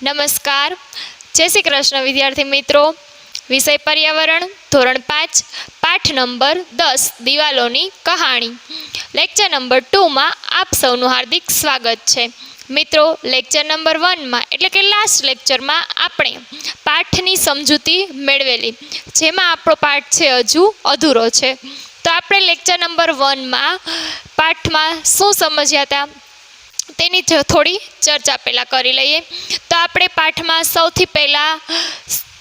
નમસ્કાર, જય શ્રી કૃષ્ણ વિદ્યાર્થી મિત્રો. વિષય પર્યાવરણ, ધોરણ 5, પાઠ નંબર 10 દિવાલોની કહાણી. લેક્ચર નંબર 2માં આપ સૌનું હાર્દિક સ્વાગત છે. મિત્રો, લેક્ચર નંબર 1માં એટલે કે લાસ્ટ લેક્ચરમાં આપણે પાઠની સમજૂતી મેળવેલી, જેમાં આપણો પાઠ છે હજુ અધૂરો છે. તો આપણે લેક્ચર નંબર 1માં પાઠમાં શું સમજ્યા હતા તેની થોડી ચર્ચા પહેલાં કરી લઈએ. તો આપણે પાઠમાં સૌથી પહેલાં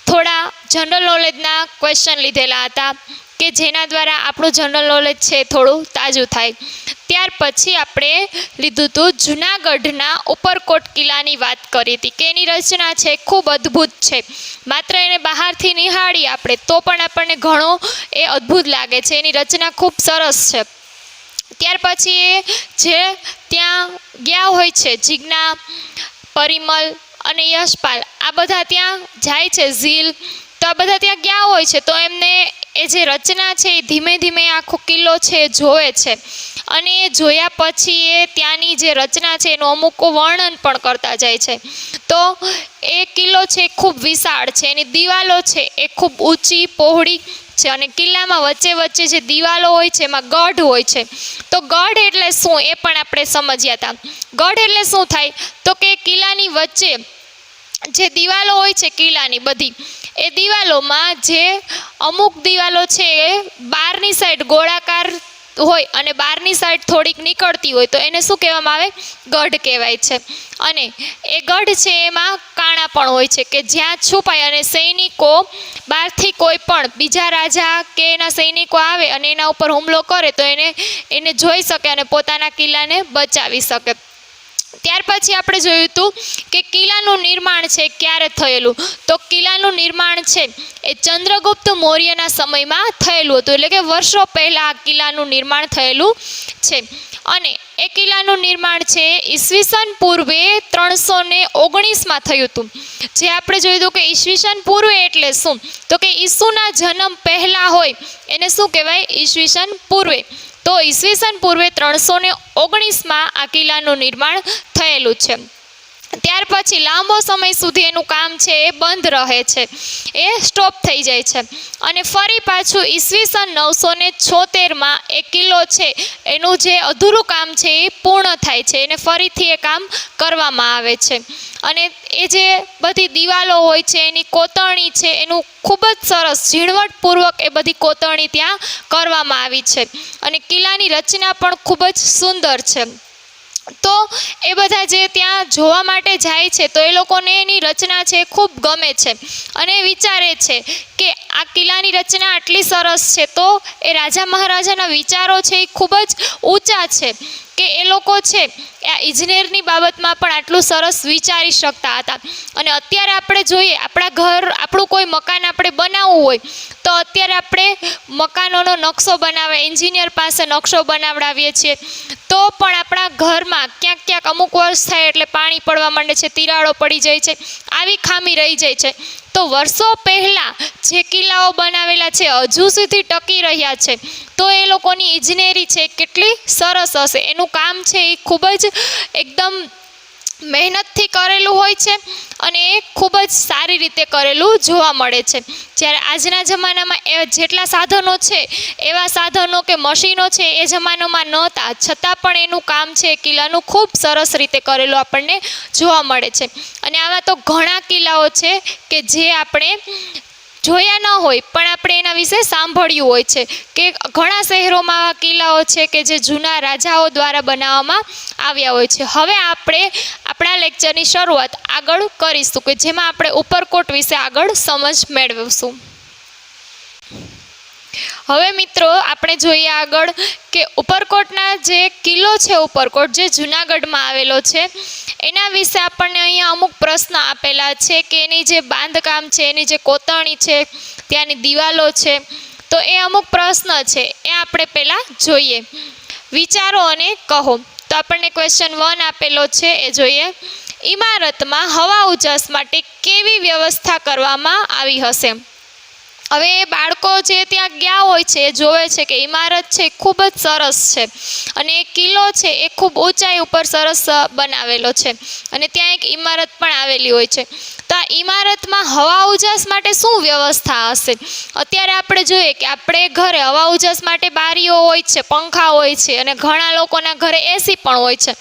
થોડા જનરલ નોલેજના ક્વેશ્ચન લીધેલા હતા કે જેના દ્વારા આપણું જનરલ નોલેજ છે થોડું તાજું થાય. ત્યાર પછી આપણે લીધું હતું જૂનાગઢના ઉપરકોટ કિલ્લાની વાત કરી હતી કે એની રચના છે ખૂબ અદ્ભુત છે. માત્ર એને બહારથી નિહાળીએ આપણે તો પણ આપણને ઘણો એ અદ્ભુત લાગે છે. એની રચના ખૂબ સરસ છે. ત્યાર પછી એ જે ત્યાં ગયા હોય છે, જીજ્ઞા, પરિમલ અને યશપાલ, આ બધા ત્યાં જાય છે. ઝીલ, તો આ બધા ત્યાં ગયા હોય છે તો એમને એ જે રચના છે એ ધીમે ધીમે આખો કિલ્લો છે એ જોવે છે. અને એ જોયા પછી એ ત્યાંની જે રચના છે એનું અમુક વર્ણન પણ કરતા જાય છે. તો એ કિલ્લો છે ખૂબ વિશાળ છે, એની દિવાલો છે એ ખૂબ ઊંચી પહોળી છે અને કિલ્લામાં વચ્ચે વચ્ચે જે દિવાલો હોય છે એમાં ગઢ હોય છે. તો ગઢ એટલે શું એ પણ આપણે સમજ્યા હતા. ગઢ એટલે શું થાય તો કે કિલ્લાની વચ્ચે જે દિવાલો હોય છે કિલ્લાની બધી, એ દિવાલોમાં જે અમુક દિવાલો છે એ બહારની સાઈડ ગોળાકાર હોય અને બહારની સાઈડ થોડીક નીકળતી હોય તો એને શું કહેવામાં આવે? ગઢ કહેવાય છે. અને એ ગઢ છે એમાં કાણા પણ હોય છે કે જ્યાં છુપાય અને સૈનિકો બહારથી કોઈ પણ બીજા રાજા કે એના સૈનિકો આવે અને એના ઉપર હુમલો કરે તો એને જોઈ શકે અને પોતાના કિલ્લાને બચાવી શકે. ત્યાર પછી આપણે જોયું હતું કે કિલ્લાનું નિર્માણ છે ક્યારે થયેલું. તો કિલ્લાનું નિર્માણ છે એ ચંદ્રગુપ્ત મૌર્યના સમયમાં થયેલું હતું, એટલે કે વર્ષો પહેલાં આ કિલ્લાનું નિર્માણ થયેલું છે. અને એ કિલ્લાનું નિર્માણ છે ઈસવીસન પૂર્વે 319માં થયું હતું. જે આપણે જોયું હતું કે ઈસવીસન પૂર્વે એટલે શું તો કે ઈસુના જન્મ પહેલાં હોય એને શું કહેવાય? ઈસવીસન પૂર્વે. તો ઈસવીસન પૂર્વે 319માં આ કિલ્લાનું નિર્માણ થયેલું છે. ત્યાર પછી લાંબો સમય સુધી એનું કામ છે એ બંધ રહે છે, એ સ્ટોપ થઈ જાય છે. અને ફરી પાછું ઈસવીસન 976માં એ કિલ્લો છે એનું જે અધૂરું કામ છે એ પૂર્ણ થાય છે, એને ફરીથી એ કામ કરવામાં આવે છે. અને એ જે બધી દિવાલો હોય છે એની કોતરણી છે એનું ખૂબ જ સરસ ઝીણવટપૂર્વક એ બધી કોતરણી ત્યાં કરવામાં આવી છે. અને કિલ્લાની રચના પણ ખૂબ જ સુંદર છે. તો એ બધા જે ત્યાં જોવા માટે જાય છે તો એ લોકોને એની રચના છે ખૂબ ગમે છે અને વિચારે છે કે આ કિલ્લાની રચના આટલી સરસ છે તો એ રાજા મહારાજાના વિચારો છે એ ખૂબ જ ઊંચા છે કે એ લોકો છે આ ઇજનેરની બાબતમાં પણ આટલું સરસ વિચારી શકતા હતા. અને અત્યારે આપણે જોઈએ આપણું કોઈ મકાન આપણે બનાવવું હોય તો અત્યારે આપણે મકાનોનો નકશો બનાવે, એન્જિનિયર પાસે નકશો બનાવડાવીએ છીએ તો પણ આપણા ઘરમાં ક્યાંક ક્યાંક અમુક વર્ષ થાય એટલે પાણી પડવા માંડે છે, તિરાડો પડી જાય છે, આવી ખામી રહી જાય છે. તો વર્ષો પહેલાં જે કિલ્લાઓ બનાવેલા છે હજુ સુધી ટકી રહ્યા છે તો એ લોકોની ઇજનેરી છે કેટલી સરસ હશે. એનું કામ છે એ ખૂબ જ એકદમ મહેનતથી કરેલું હોય છે અને એ ખૂબ જ સારી રીતે કરેલું જોવા મળે છે. જ્યારે આજના જમાનામાં એ જેટલા સાધનો છે એવા સાધનો કે મશીનો છે એ જમાનામાં નહોતા, છતાં પણ એનું કામ છે કિલ્લાનું ખૂબ સરસ રીતે કરેલું આપણને જોવા મળે છે. અને આવા તો ઘણા કિલ્લાઓ છે કે જે આપણે જોયા ન હોય પણ આપણે એના વિશે સાંભળ્યું હોય છે કે ઘણા શહેરોમાં આવા કિલ્લાઓ છે કે જે જૂના રાજાઓ દ્વારા બનાવવામાં આવ્યા હોય છે. હવે આપણે આપણા લેક્ચરની શરૂઆત આગળ કરીશું કે જેમાં આપણે ઉપરકોટ વિશે આગળ સમજ મેળવીશું. હવે મિત્રો આપણે જોઈએ આગળ કે ઉપરકોટના જે કિલ્લો છે ઉપરકોટ જે જૂનાગઢમાં આવેલો છે એના વિશે આપણને અહીંયા અમુક પ્રશ્ન આપેલા છે કે એની જે બાંધકામ છે, એની જે કોતરણી છે, ત્યાંની દિવાલો છે, તો એ અમુક પ્રશ્ન છે એ આપણે પહેલાં જોઈએ. વિચારો અને કહો. તો આપણને ક્વેશ્ચન 1 આપેલો છે એ જોઈએ. ઇમારતમાં હવા ઉજાસ માટે કેવી વ્યવસ્થા કરવામાં આવી હશે? હવે એ બાળકો જે ત્યાં ગયા હોય છે એ જોવે છે કે ઇમારત છે એ ખૂબ જ સરસ છે અને એ કિલ્લો છે એ ખૂબ ઊંચાઈ ઉપર સરસ બનાવેલો છે અને ત્યાં એક ઇમારત પણ આવેલી હોય છે. તો આ ઇમારતમાં હવા ઉજાસ માટે શું વ્યવસ્થા હશે? અત્યારે આપણે જોઈએ કે આપણે ઘરે હવા ઉજાસ માટે બારીઓ હોય છે, પંખા હોય છે અને ઘણા લોકોના ઘરે એસી પણ હોય છે.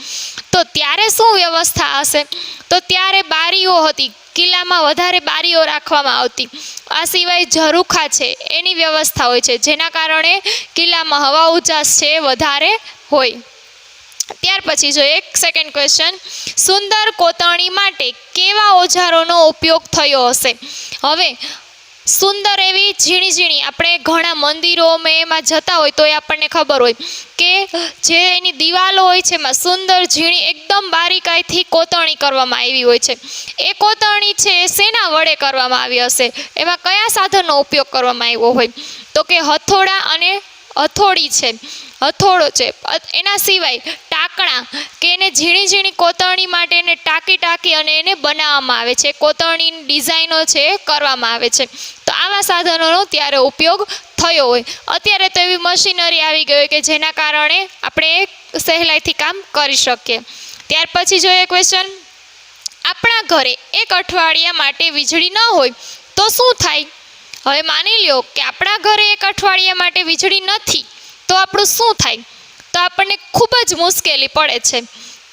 તો ત્યારે શું વ્યવસ્થા હશે? તો ત્યારે બારીઓ હતી, કિલ્લામાં વધારે બારીઓ રાખવામાં આવતી. આ સિવાય ઝરૂખા છે એની વ્યવસ્થા હોય છે, જેના કારણે કિલ્લામાં હવા ઉજાસ છે વધારે હોય. ત્યાર પછી જો એક સેકન્ડ ક્વેશ્ચન, સુંદર કોતરણી માટે કેવા ઓજારોનો ઉપયોગ થયો હશે? હવે સુંદર એવી ઝીણી ઝીણી, આપણે ઘણા મંદિરોમાં એમાં જતા હોય તો એ આપણને ખબર હોય કે જે એની દિવાલો હોય છે એમાં સુંદર ઝીણી એકદમ બારીકાઈથી કોતરણી કરવામાં આવી હોય છે. એ કોતરણી છે એ શેના વડે કરવામાં આવી હશે? એમાં કયા સાધનનો ઉપયોગ કરવામાં આવ્યો હોય? તો કે હથોડા અને હથોડી છે, હથોડો છે. એના સિવાય ટાંકણા, કે એને ઝીણી ઝીણી કોતરણી માટે એને ટાંકી અને એને બનાવવામાં આવે છે, કોતરણીની ડિઝાઇનો છે એ કરવામાં આવે છે. તો આવા સાધનોનો ત્યારે ઉપયોગ થયો હોય. અત્યારે તો એવી મશીનરી આવી ગઈ હોય કે જેના કારણે આપણે સહેલાઈથી કામ કરી શકીએ. ત્યાર પછી જોઈએ ક્વેશ્ચન, આપણા ઘરે એક અઠવાડિયા માટે વીજળી ન હોય તો શું થાય? હવે માની લ્યો કે આપણા ઘરે એક અઠવાડિયા માટે વીજળી નથી તો આપણું શું થાય? તો આપણને ખૂબ જ મુશ્કેલી પડે છે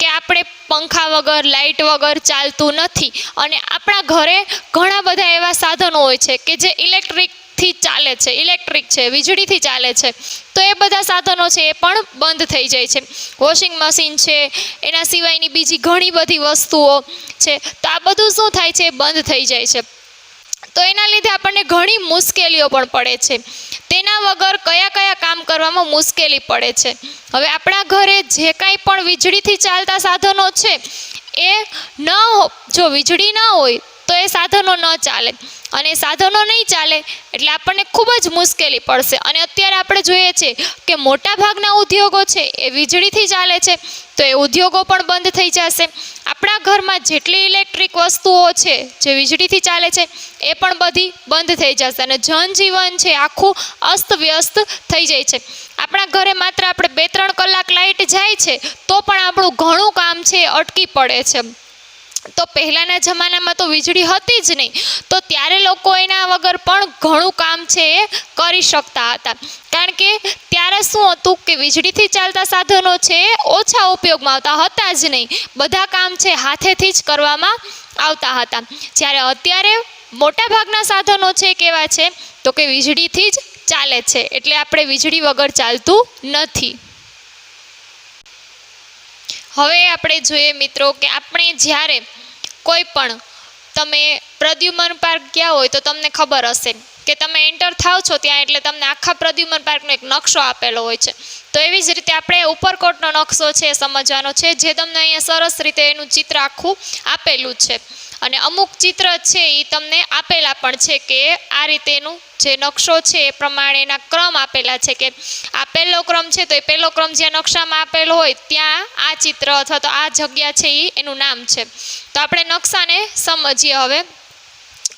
કે આપણે પંખા વગર, લાઇટ વગર ચાલતું નથી અને આપણા ઘરે ઘણા બધા એવા સાધનો હોય છે કે જે ઇલેક્ટ્રિકથી ચાલે છે, ઇલેક્ટ્રિક છે, વીજળીથી ચાલે છે. તો એ બધા સાધનો છે એ પણ બંધ થઈ જાય છે. વોશિંગ મશીન છે, એના સિવાયની બીજી ઘણી બધી વસ્તુઓ છે. તો આ બધું શું થાય છે? બંધ થઈ જાય છે. તો એના લીધે આપણને ઘણી મુશ્કેલીઓ પણ પડે છે. તેના વગર કયા કયા કામ કરવામાં મુશ્કેલી પડે છે? હવે આપણા ઘરે જે કાંઈ પણ વીજળીથી ચાલતા સાધનો છે એ જો વીજળી ન હોય તો એ સાધનો ન ચાલે અને સાધનો નહીં ચાલે એટલે આપણને ખૂબ જ મુશ્કેલી પડશે. અને અત્યારે આપણે જોઈએ છીએ કે મોટા ભાગના ઉદ્યોગો છે એ વીજળીથી ચાલે છે, તો એ ઉદ્યોગો પણ બંધ થઈ જશે. આપણા ઘરમાં જેટલી ઇલેક્ટ્રિક વસ્તુઓ છે જે વીજળીથી ચાલે છે એ પણ બધી બંધ થઈ જશે અને જનજીવન છે આખું અસ્તવ્યસ્ત થઈ જાય છે. આપણા ઘરે માત્ર આપણે 2-3 કલાક લાઇટ જાય છે તો પણ આપણું ઘણું કામ છે એ અટકી પડે છે. તો પહેલાંના જમાનામાં તો વીજળી હતી જ નહીં, તો ત્યારે લોકો એના વગર પણ ઘણું કામ છે એ કરી શકતા હતા. કારણ કે ત્યારે શું હતું કે વીજળીથી ચાલતા સાધનો છે એ ઓછા ઉપયોગમાં આવતા હતા જ નહીં, બધા કામ છે હાથેથી જ કરવામાં આવતા હતા. જ્યારે અત્યારે મોટાભાગના સાધનો છે કેવા છે? તો કે વીજળીથી જ ચાલે છે, એટલે આપણે વીજળી વગર ચાલતું નથી. હવે આપણે જોઈએ મિત્રો કે આપણે જ્યારે કોઈ પણ, તમે પ્રદ્યુમન પાર્ક ગયા હોય તો તમને ખબર હશે કે તમે એન્ટર થાવ છો ત્યાં એટલે તમને આખા પ્રદ્યુમન પાર્કનો એક નકશો આપેલો હોય છે. તો એવી જ રીતે આપણે ઉપરકોટનો નકશો છે એ સમજવાનો છે, જે તમને અહીંયા સરસ રીતે એનું ચિત્ર આખું આપેલું છે. અને અમુક ચિત્ર છે એ તમને આપેલા પણ છે કે આ રીતેનું જે નકશો છે એ પ્રમાણે એના ક્રમ આપેલા છે કે આ પહેલો ક્રમ છે તો એ પહેલો ક્રમ જ્યાં નકશામાં આપેલો હોય ત્યાં આ ચિત્ર અથવા તો આ જગ્યા છે એ એનું નામ છે. તો આપણે નકશાને સમજીએ.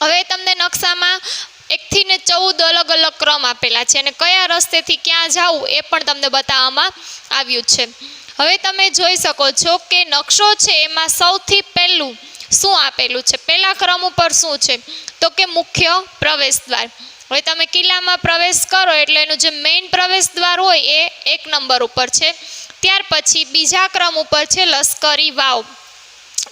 હવે તમને નકશામાં 1 થી 14 અલગ અલગ ક્રમ આપેલા છે અને કયા રસ્તેથી ક્યાં જવું એ પણ તમને બતાવવામાં આવ્યું છે. હવે તમે જોઈ શકો છો કે નકશો છે એમાં સૌથી પહેલું શું આપેલું છે? પહેલા ક્રમ ઉપર શું છે? તો કે મુખ્ય પ્રવેશ દ્વાર. હવે તમે કિલ્લામાં પ્રવેશ કરો એટલે એનું જે મેઇન પ્રવેશ દ્વાર હોય એ 1 નંબર ઉપર છે. ત્યાર પછી બીજા ક્રમ ઉપર છે લશ્કરી વાવ.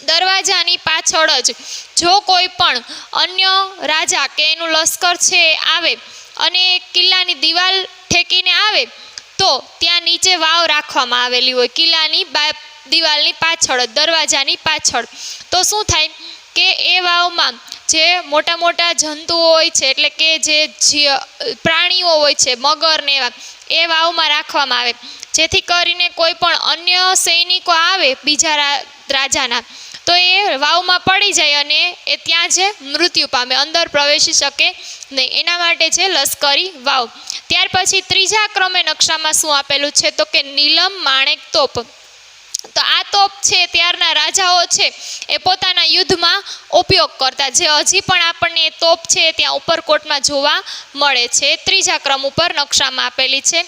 દરવાજાની પાછળ જ જો કોઈ પણ અન્ય રાજા કે એનું લશ્કર છે આવે અને કિલ્લાની દિવાલ ઠેકીને આવે તો ત્યાં નીચે વાવ રાખવામાં આવેલી હોય કિલ્લાની દિવાલની પાછળ, દરવાજાની પાછળ. તો શું થાય કે એ વાવમાં જે મોટા મોટા જંતુઓ હોય છે, એટલે કે જે પ્રાણીઓ હોય છે, મગર ને એવા, એ વાવમાં રાખવામાં આવે, જેથી કરીને કોઈ પણ અન્ય સૈનિકો આવે બીજા રાજાના તો એ વાવમાં પડી જાય અને એ ત્યાં જ મૃત્યુ પામે, અંદર પ્રવેશી શકે નહીં. એના માટે છે લશ્કરી વાવ. ત્યાર પછી ત્રીજા ક્રમે નકશામાં શું આપેલું છે? તો કે નીલમ માણેક તોપ. તો આ તોપ છે ત્યારના રાજાઓ છે એ પોતાના યુદ્ધમાં ઉપયોગ કરતા, જે હજી પણ આપણને એ તોપ છે ત્યાં ઉપરકોટમાં જોવા મળે છે. ત્રીજા ક્રમ ઉપર નકશામાં આપેલી છે.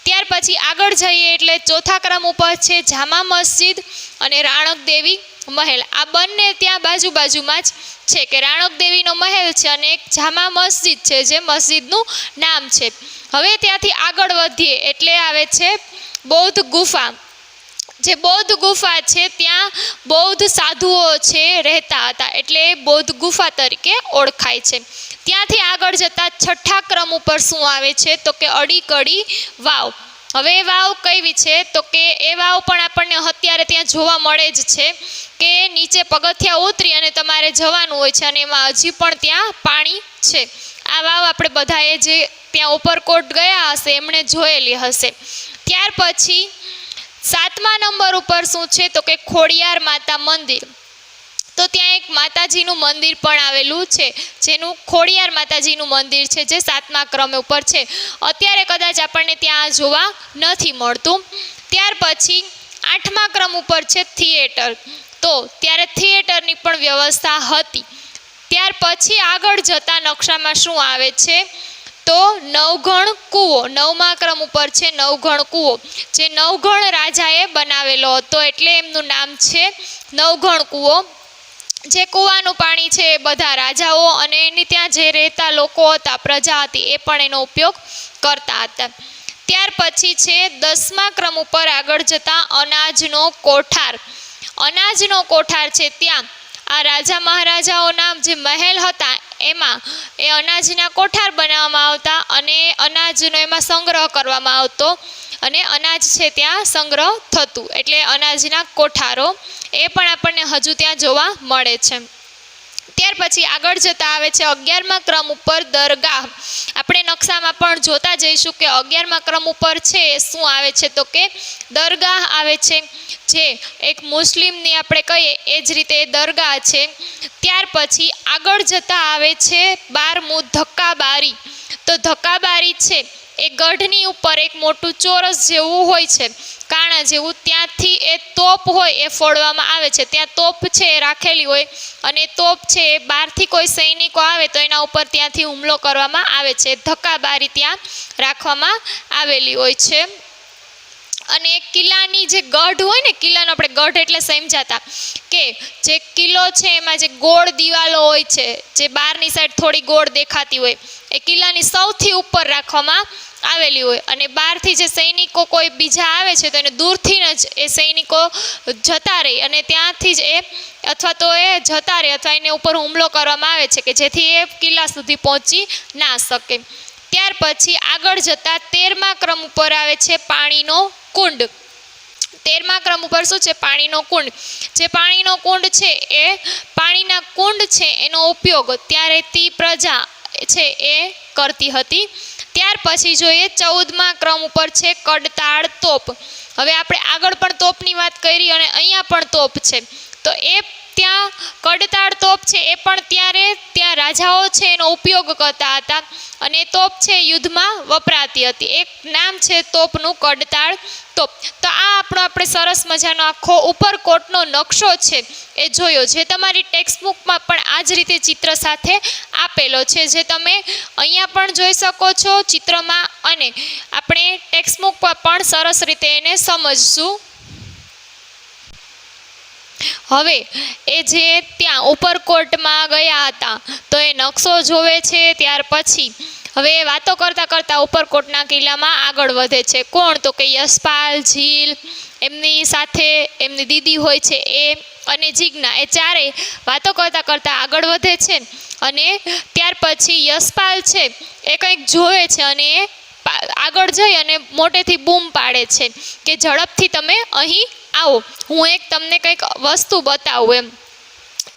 ત્યાર પછી આગળ જઈએ એટલે ચોથા ક્રમ ઉપર છે જામા મસ્જિદ અને રાણક દેવી મહેલ. આ બંને ત્યાં બાજુમાં જ છે કે રાણક દેવીનો મહેલ છે અને એક જામા મસ્જિદ છે જે મસ્જિદનું નામ છે. હવે ત્યાંથી આગળ વધીએ એટલે આવે છે બૌદ્ધ ગુફા. જે બૌદ્ધ ગુફા છે ત્યાં બૌદ્ધ સાધુઓ છે રહેતા હતા એટલે બૌદ્ધ ગુફા તરીકે ઓળખાય છે. ત્યાંથી આગળ જતા છઠ્ઠા ક્રમ ઉપર શું આવે છે તો કે અડીકડી વાવ. હવે એ વાવ કેવી છે તો કે એ વાવ પણ આપણને અત્યારે ત્યાં જોવા મળે જ છે કે નીચે પગથિયા ઉતરી અને તમારે જવાનું હોય છે અને એમાં હજી પણ ત્યાં પાણી છે. આ વાવ આપણે બધાએ જે ત્યાં ઉપરકોટ ગયા હશે એમણે જોયેલી હશે. ત્યાર પછી 7મા નંબર ઉપર શું છે તો કે ખોડિયાર માતા મંદિર. તો ત્યાં એક માતાજીનું મંદિર પણ આવેલું છે જેનું ખોડિયાર માતાજીનું મંદિર છે જે 7મા ક્રમ ઉપર છે. અત્યારે કદાચ આપણને ત્યાં જોવા નથી મળતું. ત્યાર પછી 8મા ક્રમ ઉપર છે થિયેટર. તો ત્યારે થિયેટરની પણ વ્યવસ્થા હતી. ત્યાર પછી આગળ જતા નકશામાં શું આવે છે તો નવઘણ કૂવો. 9મા ક્રમ ઉપર છે નવઘણ કૂવો, જે નવઘણ રાજાએ બનાવેલો હતો એટલે એમનું નામ છે નવઘણ કૂવો. જે કૂવાનું પાણી છે એ બધા રાજાઓ અને એની ત્યાં જે રહેતા લોકો હતા, પ્રજા હતી, એ પણ એનો ઉપયોગ કરતા હતા. ત્યાર પછી છે 10મા ક્રમ ઉપર આગળ જતા અનાજનો કોઠાર. અનાજનો કોઠાર છે ત્યાં આ રાજા મહારાજાઓના જે મહેલ હતા એમાં એ અનાજના કોઠાર બનાવવામાં આવતા અને અનાજનો એમાં સંગ્રહ કરવામાં આવતો અને અનાજ છે ત્યાં સંગ્રહ થતું એટલે અનાજના કોઠારો એ પણ આપણને હજુ ત્યાં જોવા મળે છે. ત્યાર પછી આગળ જતા આવે છે 11મા ક્રમ ઉપર દરગાહ. આપણે નકશામાં પણ જોતા જઈશું કે 11મા ક્રમ ઉપર છે શું આવે છે તો કે દરગાહ આવે છે, જે એક મુસ્લિમની આપણે કહીએ એ જ રીતે દરગાહ છે. ત્યાર પછી આગળ જતા આવે છે 12મું ધક્કાબારી. તો ધક્કાબારી છે એ ગઢની ઉપર એક મોટું ચોરસ જેવું હોય છે, કાણા જેવું, ત્યાંથી એ તોપ હોય એ ફોડવામાં આવે છે. ત્યાં તોપ છે એ રાખેલી હોય અને તોપ છે એ બહારથી કોઈ સૈનિકો આવે તો એના ઉપર ત્યાંથી હુમલો કરવામાં આવે છે. ધક્કાબારી ત્યાં રાખવામાં આવેલી હોય છે. અને કિલ્લાની જે ગઢ હોય ને, કિલ્લાનો આપણે ગઢ એટલે સમજાતા કે જે કિલ્લો છે એમાં જે ગોળ દિવાલો હોય છે, જે બહારની સાઈડ થોડી ગોળ દેખાતી હોય, એ કિલ્લાની સૌથી ઉપર રાખવામાં આવેલી હોય અને બહારથી જે સૈનિકો કોઈ બીજા આવે છે તો એને દૂરથી જ એ સૈનિકો જતા રહે અને ત્યાંથી જ એ અથવા તો એ જતા રહે અથવા એને ઉપર હુમલો કરવામાં આવે છે કે જેથી એ કિલ્લા સુધી પહોંચી ના શકે. ત્યાર પછી આગળ જતા 13મા ક્રમ ઉપર આવે છે પાણીનો કુંડ. 13મા ક્રમ ઉપર શું છે? પાણીનો કુંડ. જે પાણીનો કુંડ છે એ પાણીના કુંડ છે એનો ઉપયોગ ત્યાં રહેતી પ્રજા છે એ કરતી હતી. ત્યાર પછી જોઈએ 14મા ક્રમ ઉપર છે કડતાળ તોપ. હવે આપણે આગળ પણ તોપની વાત કરી અને અહીંયા પણ તોપ છે. તો એ ત્યાં કડતાળ તોપ છે એ પણ ત્યાં રાજાઓ છે એનો ઉપયોગ કરતા હતા અને તોપ છે યુદ્ધમાં વપરાતી હતી. એક નામ છે તોપનું કડતાળ તોપ. તો આ આપણે સરસ મજાનો આખો ઉપરકોટનો નકશો છે એ જોયો, જે તમારી ટેક્સ્ટબુકમાં પણ આ જ રીતે ચિત્ર સાથે આપેલો છે, જે તમે અહીંયા પણ જોઈ શકો છો ચિત્રમાં અને આપણે ટેક્સ્ટબુકમાં પણ સરસ રીતે એને સમજશું. હવે એ જે ત્યાં ઉપરકોટમાં ગયા હતા તો એ નકશો જોવે છે. ત્યાર પછી હવે એ વાતો કરતાં કરતાં ઉપરકોટના કિલ્લામાં આગળ વધે છે. કોણ? તો કે યશપાલ, ઝીલ, એમની સાથે એમની દીદી હોય છે એ અને જીજ્ઞા, એ ચારેય વાતો કરતાં કરતાં આગળ વધે છે. અને ત્યાર પછી યશપાલ છે એ કંઈક જોવે છે અને એ આગળ જઈ અને મોટેથી બૂમ પાડે છે કે ઝડપથી તમે અહીં આવો, હું એક તમને કંઈક વસ્તુ બતાવું. એમ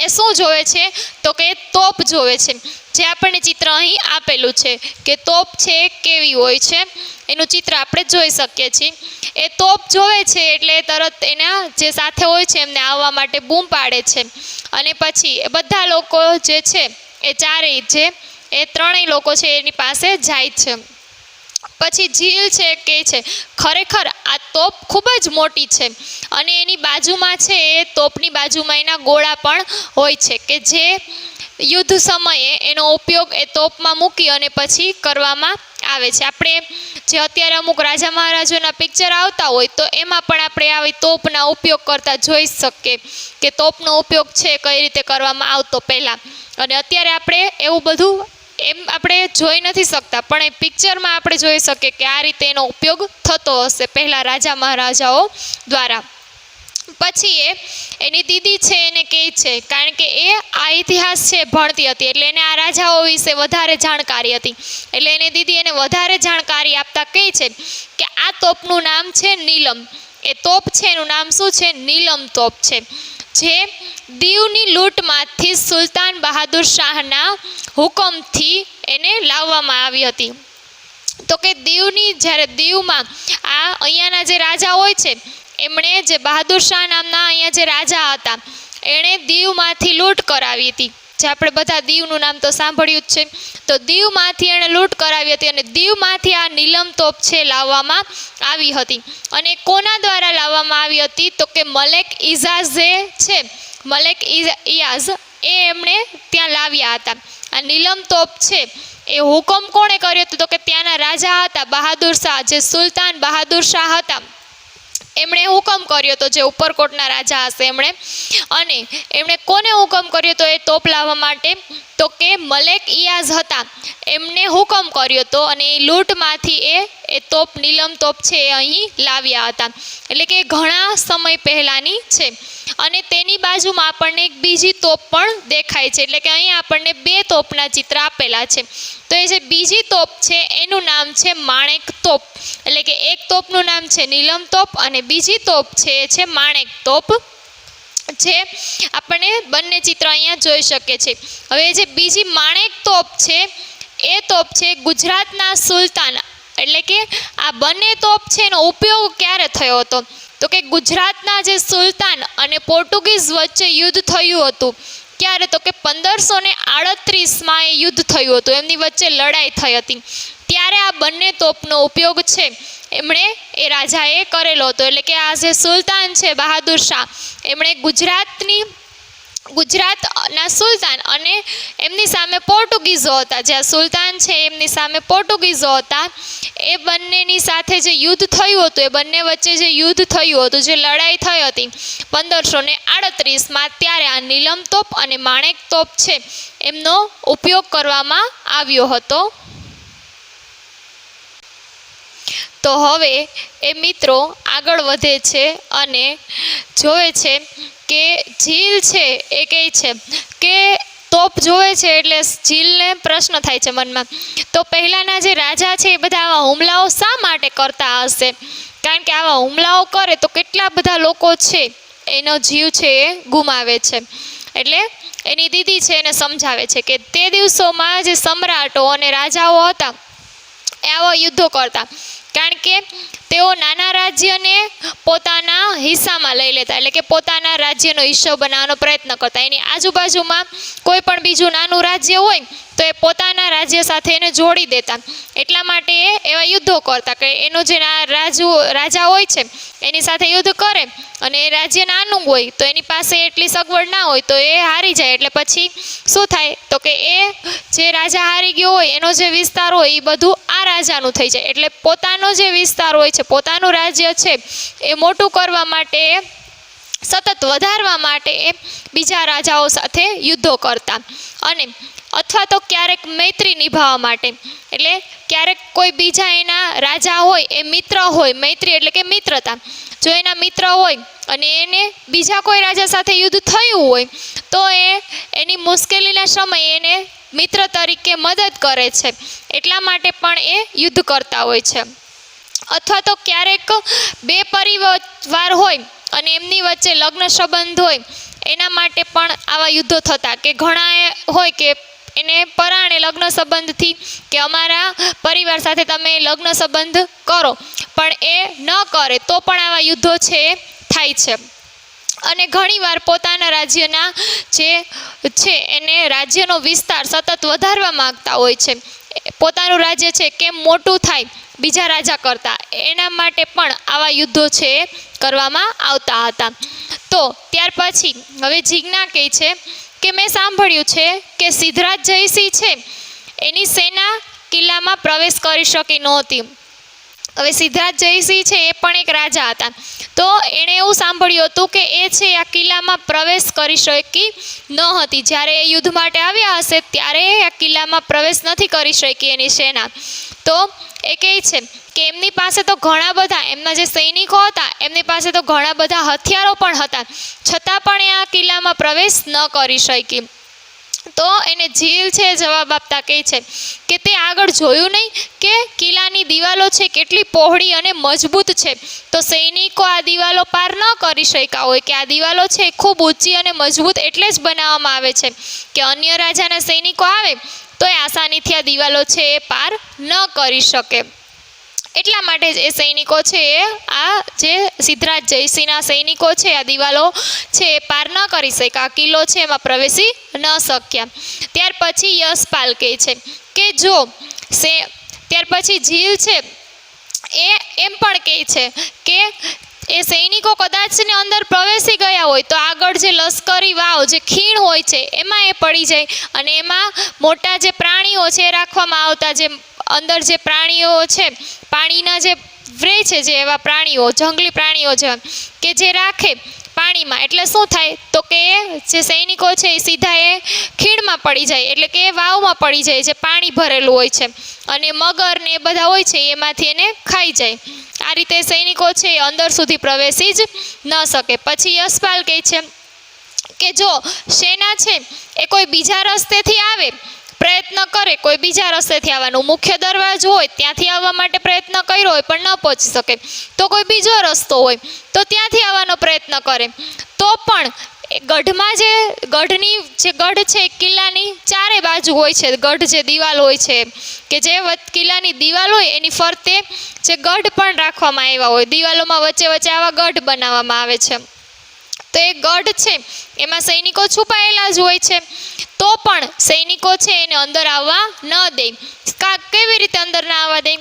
એ શું જોવે છે તો કે તોપ જોવે છે, જે આપણને ચિત્ર અહીં આપેલું છે કે તોપ છે કેવી હોય છે એનું ચિત્ર આપણે જોઈ શકીએ છીએ. એ તોપ જોવે છે એટલે તરત એના જે સાથે હોય છે એમને આવવા માટે બૂમ પાડે છે અને પછી એ બધા લોકો જે છે એ ચારેય જે એ ત્રણેય લોકો છે એની પાસે જાય છે. પછી ઝીલ છે કે છે ખરેખર આ તોપ ખૂબ જ મોટી છે અને એની બાજુમાં છે એ તોપની બાજુમાં એના ગોળા પણ હોય છે કે જે યુદ્ધ સમયે એનો ઉપયોગ એ તોપમાં મૂકી અને પછી કરવામાં આવે છે. આપણે જે અત્યારે અમુક રાજા મહારાજોના પિક્ચર આવતા હોય તો એમાં પણ આપણે આવી તોપના ઉપયોગ કરતા જોઈ શકીએ કે તોપનો ઉપયોગ છે કઈ રીતે કરવામાં આવતો પહેલાં. અને અત્યારે આપણે એવું બધું એમ આપણે જોઈ નથી શકતા પણ એ પિક્ચરમાં આપણે જોઈ શકીએ કે આ રીતે એનો ઉપયોગ થતો હશે પહેલાં રાજા મહારાજાઓ દ્વારા. પછી એની દીદી છે એને કહે છે, કારણ કે એ આ ઇતિહાસ છે ભણતી હતી એટલે એને આ રાજાઓ વિશે વધારે જાણકારી હતી, એટલે એની દીદી એને વધારે જાણકારી આપતા કહે છે કે આ તોપનું નામ છે નીલમ. એ તોપ છે એનું નામ શું છે? નીલમ તોપ છે, જે દીવની લૂંટમાંથી સુલતાન બહાદુર શાહના હુકમથી એને લાવવામાં આવી હતી. તો કે દીવની જ્યારે દીવમાં આ અહીંયાના જે રાજા હોય છે એમણે જે બહાદુર શાહ નામના અહીંયા જે રાજા હતા એણે દીવમાંથી લૂંટ કરાવી હતી, જે આપણે બધા દીવનું નામ તો સાંભળ્યું જ છે. તો દીવમાંથી એણે લૂંટ કરાવી હતી અને દીવમાંથી આ નીલમ તોપ છે લાવવામાં આવી હતી. અને કોના દ્વારા લાવવામાં આવી હતી? તો કે મલેક ઇજાઝે છે, મલેક ઇયાઝ એ એમણે ત્યાં લાવ્યા હતા. આ નીલમ તોપ છે એ હુકમ કોણે કર્યો હતો? તો કે ત્યાંના રાજા હતા બહાદુર શાહ, જે સુલતાન બહાદુર શાહ હતા એમણે હુકમ કર્યો હતો, જે ઉપરકોટના રાજા હશે એમણે. અને એમણે કોને હુકમ કર્યો હતો એ તોપ લાવવા માટે? તો કે મલેક ઇયાઝ હતા એમને હુકમ કર્યો હતો અને એ લૂંટમાંથી એ તોપ નીલમ તોપ છે એ અહીં લાવ્યા હતા. એટલે કે ઘણા સમય પહેલાંની છે. અને તેની બાજુમાં આપણને એક બીજી તોપ પણ દેખાય છે, એટલે કે અહીં આપણને બે તોપના ચિત્ર આપેલા છે. તો એ જે બીજી તોપ છે એનું નામ છે માણેક તોપ, એટલે કે એક તોપનું નામ છે નીલમ તોપ અને બીજી તોપ છે એ છે માણેક તોપ, જે આપણને બંને ચિત્ર અહીંયા જોઈ શકીએ છીએ. હવે જે બીજી માણેક તોપ છે એ તોપ છે ગુજરાતના સુલતાન, એટલે કે આ બંને તોપ છે એનો ઉપયોગ ક્યારે થયો હતો? તો કે ગુજરાતના જે સુલતાન અને પોર્ટુગીઝ વચ્ચે યુદ્ધ થયું હતું ક્યારે? તો કે 1538માં એ યુદ્ધ થયું હતું, એમની વચ્ચે લડાઈ થઈ હતી, ત્યારે આ બંને તોપનો ઉપયોગ છે એમણે એ રાજાએ કરેલો હતો. એટલે કે આ જે સુલતાન છે બહાદુર શાહ એમણે ગુજરાતના સુલતાન અને એમની સામે પોર્ટુગીઝો હતા, જે સુલતાન છે એમની સામે પોર્ટુગીઝો હતા, એ બંનેની સાથે જે યુદ્ધ થયું હતું, એ બંને વચ્ચે જે યુદ્ધ થયું હતું, જે લડાઈ થઈ હતી 1538માં, ત્યારે આ નીલમ તોપ અને માણેક તોપ છે એમનો ઉપયોગ કરવામાં આવ્યો હતો. તો હવે એ મિત્રો આગળ વધે છે અને જોવે છે કે ઝીલ છે એ કહે છે કે તોપ જોવે છે એટલે ઝીલને પ્રશ્ન થાય છે મનમાં, તો પહેલાંના જે રાજા છે એ બધા આવા હુમલાઓ શા માટે કરતા હશે? કારણ કે આવા હુમલાઓ કરે તો કેટલા બધા લોકો છે એનો જીવ છે એ ગુમાવે છે. એટલે એની દીદી છે એને સમજાવે છે કે તે દિવસોમાં જે સમ્રાટો અને રાજાઓ હતા એ આવા યુદ્ધો કરતા, કારણ કે તેઓ નાના રાજ્યને પોતાના હિસ્સામાં લઈ લેતા, એટલે કે પોતાના રાજ્યનો હિસ્સો બનાવવાનો પ્રયત્ન કરતા. એની આજુબાજુમાં કોઈ પણ બીજું નાનું રાજ્ય હોય તો એ પોતાના રાજ્ય સાથે એને જોડી દેતા, એટલા માટે એ એવા યુદ્ધો કરતા કે એનો જે રાજા હોય છે એની સાથે યુદ્ધ કરે અને એ રાજ્ય નાનું હોય તો એની પાસે એટલી સગવડ ના હોય તો એ હારી જાય. એટલે પછી શું થાય? તો કે એ જે રાજા હારી ગયો હોય એનો જે વિસ્તાર હોય એ બધું આ રાજાનું થઈ જાય. એટલે પોતાનો જે વિસ્તાર હોય છે, પોતાનું રાજ્ય છે એ મોટું કરવા માટે, સતત વધારવા માટે એ બીજા રાજાઓ સાથે યુદ્ધો કરતા. અને અથવા તો ક્યારેક મૈત્રી નિભાવવા માટે, એટલે ક્યારેક કોઈ બીજા એના રાજા હોય એ મિત્ર હોય, મૈત્રી એટલે કે મિત્રતા, જો એના મિત્ર હોય અને એને બીજા કોઈ રાજા સાથે યુદ્ધ થયું હોય તો એની મુશ્કેલીના સમયે એને મિત્ર તરીકે મદદ કરે છે, એટલા માટે પણ એ યુદ્ધ કરતા હોય છે. અથવા તો ક્યારેક બે પરિવાર હોય અને એમની વચ્ચે લગ્ન સંબંધ હોય એના માટે પણ આવા યુદ્ધો થતા, કે ઘણા હોય કે એને પરાણે લગ્ન સંબંધથી કે અમારા પરિવાર સાથે તમે લગ્ન સંબંધ કરો, પણ એ ન કરે તો પણ આવા યુદ્ધો છે એ થાય છે. અને ઘણીવાર પોતાના રાજ્યના જે છે એને રાજ્યનો વિસ્તાર સતત વધારવા માગતા હોય છે, પોતાનું રાજ્ય છે કેમ મોટું થાય બીજા રાજા કરતાં, એના માટે પણ આવા યુદ્ધો છે એ કરવામાં આવતા હતા. તો ત્યાર પછી હવે જીજ્ઞા કહે છે કે મેં સાંભળ્યું છે કે સિદ્ધરાજ જયસિંહ છે એની સેના કિલ્લામાં પ્રવેશ કરી શકી નહોતી. હવે સિદ્ધરાજ જયસિંહ છે એ પણ એક રાજા હતા. તો એણે એવું સાંભળ્યું હતું કે એ છે આ કિલ્લામાં પ્રવેશ કરી શકી ન હતી. જ્યારે એ યુદ્ધ માટે આવ્યા હશે ત્યારે આ કિલ્લામાં પ્રવેશ નથી કરી શકી એની સેના. તો એ કહે છે કે એમની પાસે તો ઘણા બધા, એમના જે સૈનિકો હતા એમની પાસે તો ઘણા બધા હથિયારો પણ હતા, છતાં પણ એ આ કિલ્લામાં પ્રવેશ ન કરી શકી. તો એને જીલ છે જવાબ આપતા કહે છે કે તે આગળ જોયું નહીં કે કિલ્લાની દિવાલો છે કેટલી પહોળી અને મજબૂત છે, તો સૈનિકો આ દિવાલો પાર ન કરી શક્યા હોય કે આ દિવાલો છે ખૂબ ઊંચી અને મજબૂત એટલે જ બનાવવામાં આવે છે કે અન્ય રાજાના સૈનિકો આવે તો એ આસાનીથી આ દિવાલો છે એ પાર ન કરી શકે. એટલા માટે જ એ સૈનિકો છે એ આ જે સિદ્ધરાજ જયસિંહના સૈનિકો છે આ દિવાલો છે એ પાર ન કરી શક્યા, આ કિલ્લો છે એમાં પ્રવેશી ન શક્યા. ત્યાર પછી યશપાલ કહે છે કે જો ત્યાર પછી જીલ છે એ એમ પણ કહે છે કે એ સૈનિકો કદાચ ને અંદર પ્રવેશી ગયા હોય તો આગળ જે લશ્કરી વાવ જે ખીણ હોય છે એમાં એ પડી જાય અને એમાં મોટા જે પ્રાણીઓ છે રાખવામાં આવતા, જે અંદર જે પ્રાણીઓ છે પાણીના જે રહે છે જે એવા પ્રાણીઓ જંગલી પ્રાણીઓ છે કે જે રાખે પાણીમાં, એટલે શું થાય તો કે જે સૈનિકો છે એ સીધા એ ખીણમાં પડી જાય, એટલે કે એ વાવમાં પડી જાય જે પાણી ભરેલું હોય છે અને મગર ને એ બધા હોય છે એમાંથી એને ખાઈ જાય. આ રીતે સૈનિકો છે એ અંદર સુધી પ્રવેશી જ ન શકે. પછી યશપાલ કહે છે કે જો સેના છે એ કોઈ બીજા રસ્તેથી આવે, પ્રયત્ન કરે કોઈ બીજા રસ્તેથી આવવાનું, મુખ્ય દરવાજો હોય ત્યાંથી આવવા માટે પ્રયત્ન કર્યો હોય પણ ન પહોંચી શકે, તો કોઈ બીજો રસ્તો હોય તો ત્યાંથી આવવાનો પ્રયત્ન કરે, તો પણ ગઢમાં જે ગઢની જે ગઢ છે કિલ્લાની ચારે બાજુ હોય છે, ગઢ જે દિવાલ હોય છે કે જે કિલ્લાની દિવાલ હોય એની ફરતે જે ગઢ પણ રાખવામાં આવ્યા હોય, દિવાલોમાં વચ્ચે વચ્ચે આવા ગઢ બનાવવામાં આવે છે. તો એ ગઢ છે એમાં સૈનિકો છુપાયેલા જ હોય છે, તો પણ સૈનિકો છે એને અંદર આવવા ન દે. કેવી રીતે અંદર ના આવવા દે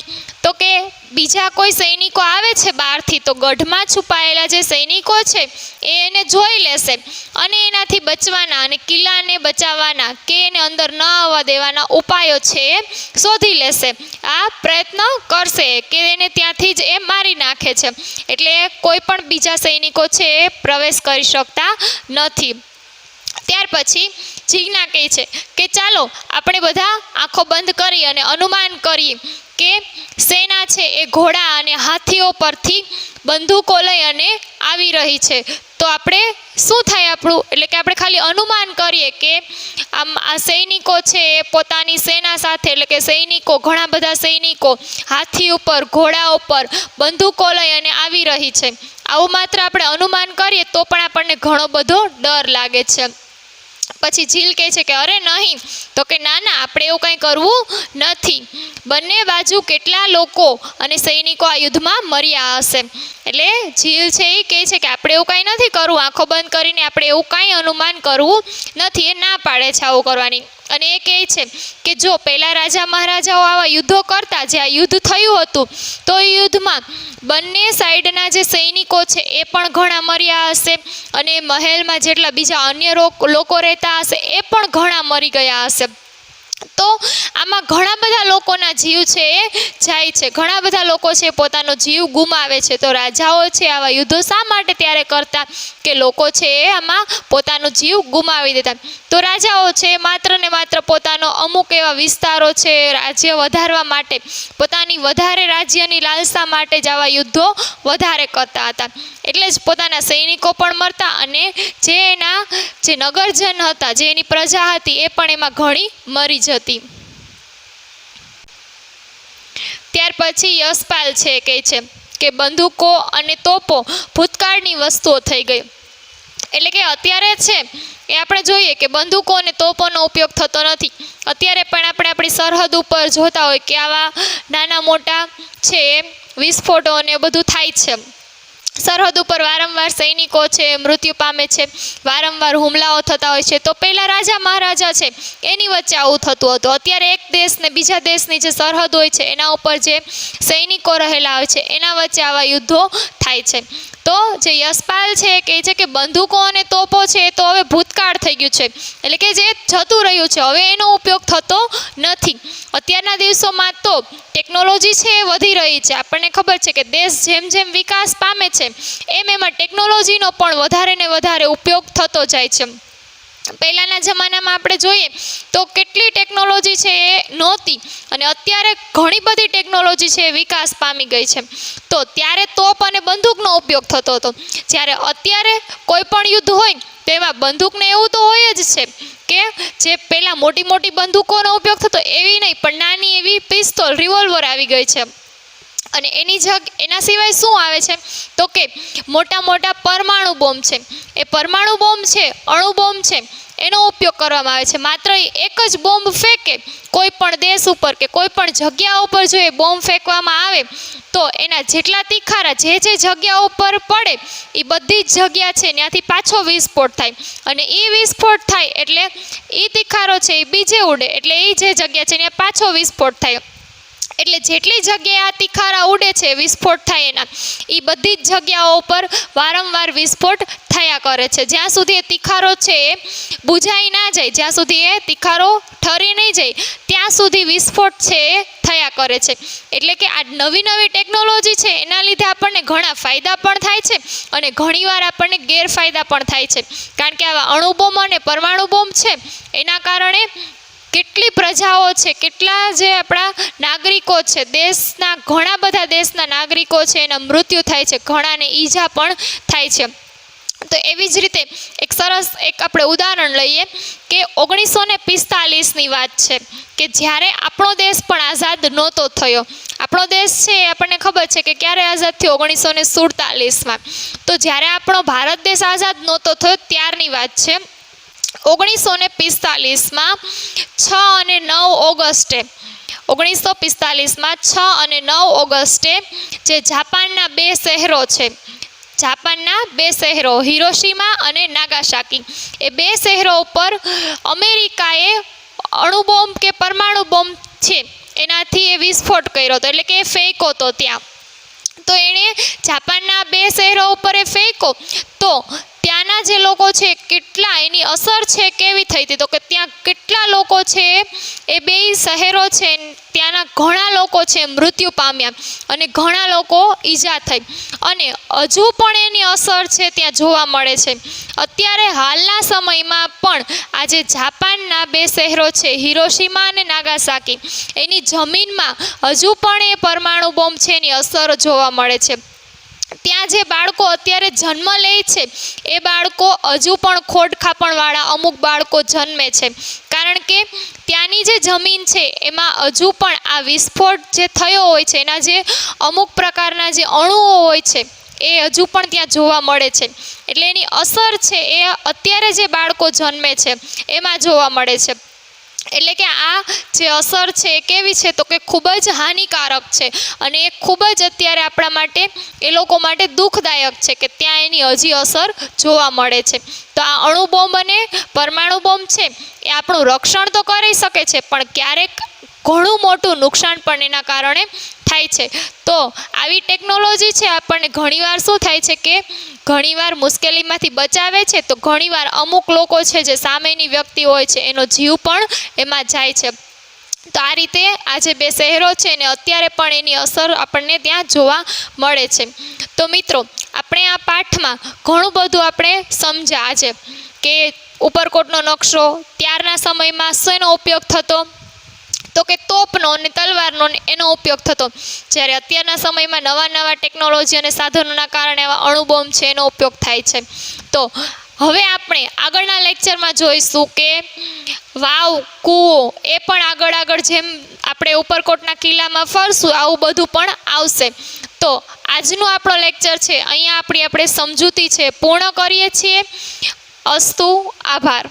તો કે બીજા કોઈ સૈનિકો આવે છે બહારથી તો ગઢમાં છુપાયેલા જે સૈનિકો છે એ એને જોઈ લેશે અને એનાથી બચવાના અને કિલ્લાને બચાવવાના કે એને અંદર ન આવવા દેવાના ઉપાયો છે એ શોધી લેશે, આ પ્રયત્ન કરશે કે એને ત્યાંથી જ એ મારી નાખે છે, એટલે કોઈ પણ બીજા સૈનિકો છે એ પ્રવેશ કરી શકતા નથી. ત્યાર પછી જીજ્ઞા કહે છે કે ચાલો આપણે બધા આંખો બંધ કરી અને અનુમાન કરીએ કે સેના છે એ ઘોડા અને હાથીઓ પરથી બંદૂકો લઈ અને આવી રહી છે, તો આપણે શું થાય આપણું, એટલે કે આપણે ખાલી અનુમાન કરીએ કે આ સૈનિકો છે એ પોતાની સેના સાથે, એટલે કે સૈનિકો ઘણા બધા સૈનિકો હાથી ઉપર ઘોડા ઉપર બંદૂકો લઈ અને આવી રહી છે, આવું માત્ર આપણે અનુમાન કરીએ તો પણ આપણને ઘણો બધો ડર લાગે છે. પછી જીલ કહે છે કે અરે નહીં, તો કે ના ના આપણે એવું કંઈ કરવું નથી, બંને બાજુ કેટલા લોકો અને સૈનિકો આ યુદ્ધમાં મર્યા હશે. એટલે જીલ છે એ કહે છે કે આપણે એવું કંઈ નથી કરવું, આંખો બંધ કરીને આપણે એવું કાંઈ અનુમાન કરવું નથી, એ ના પાડે છે આવું કરવાની. અને એ કહે છે કે જો પહેલા રાજા મહારાજાઓ આવા યુદ્ધો કરતા, જે આ યુદ્ધ થયું હતું તો એ યુદ્ધમાં બંને સાઈડના જે સૈનિકો છે એ પણ ઘણા મર્યા હશે અને મહેલમાં જેટલા બીજા અન્ય લોકો રહેતા હશે એ પણ ઘણા મરી ગયા હશે. તો આમાં ઘણા બધા લોકોના જીવ છે એ જાય છે, ઘણા બધા લોકો છે પોતાનો જીવ ગુમાવે છે. તો રાજાઓ છે આવા યુદ્ધો શા માટે ત્યારે કરતા કે લોકો છે એ આમાં પોતાનો જીવ ગુમાવી દેતા. તો રાજાઓ છે માત્ર ને માત્ર પોતાનો અમુક એવા વિસ્તારો છે રાજ્ય વધારવા માટે, પોતાની વધારે રાજ્યની લાલસા માટે જ આવા યુદ્ધો વધારે કરતા હતા, એટલે જ પોતાના સૈનિકો પણ મરતા અને જે એના જે નગરજન હતા, જે એની પ્રજા હતી એ પણ એમાં ઘણી મરી જતી. ત્યાર પછી યશપાલ છે કહે છે કે બંદૂકો અને તોપો ભૂતકાળની વસ્તુઓ થઈ ગઈ, એટલે કે અત્યારે છે એ આપણે જોઈએ કે બંદૂકો અને તોપોનો ઉપયોગ થતો નથી. અત્યારે પણ આપણે આપણી સરહદ ઉપર જોતા હોય કે આવા નાના મોટા છે વિસ્ફોટો અને બધું થાય છે, સરહદ ઉપર વારંવાર સૈનિકો છે મૃત્યુ પામે છે, વારંવાર હુમલાઓ થતા હોય છે. તો પહેલાં રાજા મહારાજા છે એની વચ્ચે આવું થતું હતું. અત્યારે એક દેશને બીજા દેશની જે સરહદ હોય છે એના ઉપર જે સૈનિકો રહેલા હોય છે એના વચ્ચે આવા યુદ્ધો થાય છે. તો જે યશપાલ છે એ કહે છે કે બંદૂકો અને તોપો છે એ તો હવે ભૂતકાળ થઈ ગયું છે, એટલે કે જે જતું રહ્યું છે, હવે એનો ઉપયોગ થતો નથી. અત્યારના દિવસોમાં તો ટેકનોલોજી છે એ વધી રહી છે. આપણને ખબર છે કે દેશ જેમ જેમ વિકાસ પામે છે એમ એમાં ટેકનોલોજીનો પણ વધારે ને વધારે ઉપયોગ થતો જાય છે. પહેલાંના જમાનામાં આપણે જોઈએ તો કેટલી ટેકનોલોજી છે એ નહોતી, અને અત્યારે ઘણી બધી ટેકનોલોજી છે એ વિકાસ પામી ગઈ છે. તો ત્યારે તોપ અને બંદૂકનો ઉપયોગ થતો હતો, જ્યારે અત્યારે કોઈ પણ યુદ્ધ હોય તો એમાં બંદૂકને એવું તો હોય જ છે કે જે પહેલાં મોટી મોટી બંદૂકોનો ઉપયોગ થતો એવી નહીં, પણ નાની એવી પિસ્તોલ, રિવોલ્વર આવી ગઈ છે. અને એના સિવાય શું આવે છે તો કે મોટા મોટા પરમાણુ બોમ્બ છે. એ પરમાણુ બોમ્બ છે, અણુ બોમ્બ છે, એનો ઉપયોગ કરવામાં આવે છે. માત્ર એક જ બોમ્બ ફેંકે કોઈ પણ દેશ ઉપર કે કોઈ પણ જગ્યા ઉપર જો એ બોમ્બ ફેંકવામાં આવે તો એના જેટલા તિખારા જે જે જગ્યા ઉપર પડે એ બધી જ જગ્યા છે ત્યાંથી પાછો વિસ્ફોટ થાય, અને એ વિસ્ફોટ થાય એટલે એ તિખારો છે એ બીજે ઉડે, એટલે એ જે જગ્યા છે ત્યાં પાછો વિસ્ફોટ થાય. એટલે જેટલી જગ્યાએ આ તિખારા ઉડે છે, વિસ્ફોટ થાય એના, એ બધી જ જગ્યાઓ પર વારંવાર વિસ્ફોટ થયા કરે છે. જ્યાં સુધી એ તિખારો છે એ બુઝાઈ ના જાય, જ્યાં સુધી એ તિખારો ઠરી નહીં જાય ત્યાં સુધી વિસ્ફોટ છે એ થયા કરે છે. એટલે કે આ નવી નવી ટેકનોલોજી છે એના લીધે આપણને ઘણા ફાયદા પણ થાય છે અને ઘણીવાર આપણને ગેરફાયદા પણ થાય છે. કારણ કે આવા અણુબોમ્બ અને પરમાણુ બોમ્બ છે એના કારણે કેટલી પ્રજાઓ છે, કેટલા જે આપણા નાગરિકો છે, દેશના ઘણા બધા દેશના નાગરિકો છે એના મૃત્યુ થાય છે, ઘણાને ઈજા પણ થાય છે. તો એવી જ રીતે એક સરસ આપણે ઉદાહરણ લઈએ કે 1945ની વાત છે કે જ્યારે આપણો દેશ પણ આઝાદ નહોતો થયો. આપણો દેશ છે એ આપણને ખબર છે કે ક્યારે આઝાદ થયો, 1947માં. તો જ્યારે આપણો ભારત દેશ આઝાદ નહોતો થયો ત્યારની વાત છે. 1945માં 6 અને 9 ઓગસ્ટે 1945માં 6 અને 9 ઓગસ્ટે જે જાપાનના બે શહેરો છે, જાપાનના બે શહેરો હિરોશીમા અને નાગાસાકી, એ બે શહેરો ઉપર અમેરિકાએ અણુબોમ્બ કે પરમાણુ બોમ્બ છે એનાથી એ વિસ્ફોટ કર્યો હતો, એટલે કે એ ફેંકો હતો ત્યાં. તો એણે જાપાનના બે શહેરો ઉપર એ ફેંકો તો ત્યાંના જે લોકો છે કેટલા એની અસર છે કેવી થઈ હતી, તો કે ત્યાં કેટલા લોકો છે એ બે શહેરો છે ત્યાંના ઘણા લોકો છે મૃત્યુ પામ્યા અને ઘણા લોકો ઈજા થઈ, અને હજુ પણ એની અસર છે ત્યાં જોવા મળે છે. અત્યારે હાલના સમયમાં પણ આજે જાપાનના બે શહેરો છે હિરોશીમા અને નાગાસાકી, એની જમીનમાં હજુ પણ એ પરમાણુ બોમ્બ છે એની અસર જોવા મળે છે. ત્યાં જે બાળકો અત્યારે જન્મ લે છે એ બાળકો હજુ પણ ખોડ ખાપણવાળા અમુક બાળકો જન્મે છે, કારણ કે ત્યાંની જે જમીન છે એમાં હજુ પણ આ વિસ્ફોટ જે થયો હોય છે એના જે અમુક પ્રકારના જે અણુઓ હોય છે એ હજુ પણ ત્યાં જોવા મળે છે. એટલે એની અસર છે એ અત્યારે જે બાળકો જન્મે છે એમાં જોવા મળે છે. એટલે કે આ જે અસર છે એ કેવી છે તો કે ખૂબ જ હાનિકારક છે, અને એ ખૂબ જ અત્યારે આપણા માટે એ લોકો માટે દુઃખદાયક છે કે ત્યાં એની હજી અસર જોવા મળે છે. તો આ અણુબોમ્બ અને પરમાણુ બોમ્બ છે એ આપણું રક્ષણ તો કરી શકે છે, પણ ક્યારેક ઘણું મોટું નુકસાન પણ એના કારણે થાય છે. તો આવી ટેકનોલોજી છે આપણને ઘણીવાર શું થાય છે કે ઘણીવાર મુશ્કેલીમાંથી બચાવે છે, તો ઘણીવાર અમુક લોકો છે જે સામેની વ્યક્તિ હોય છે એનો જીવ પણ એમાં જાય છે. તો આ રીતે આ જે બે શહેરો છે ને અત્યારે પણ એની અસર આપણને ત્યાં જોવા મળે છે. તો મિત્રો, આપણે આ પાઠમાં ઘણું બધું આપણે સમજ્યા આજે કે ઉપરકોટનો નકશો ત્યારના સમયમાં શેનો ઉપયોગ થતો, તો કે તોપનો અને તલવારનો એનો ઉપયોગ થતો, જ્યારે અત્યારના સમયમાં નવા નવા ટેકનોલોજી અને સાધનોના કારણે એવા અણુબોમ્બ છે એનો ઉપયોગ થાય છે. તો હવે આપણે આગળના લેક્ચરમાં જોઈશું કે વાવ, કૂવો એ પણ આગળ જેમ આપણે ઉપરકોટના કિલ્લામાં ફરશું આવું બધું પણ આવશે. તો આજનો આપણો લેક્ચર છે અહીંયા આપણે સમજૂતી છે પૂર્ણ કરીએ છીએ. અસ્તુ, આભાર.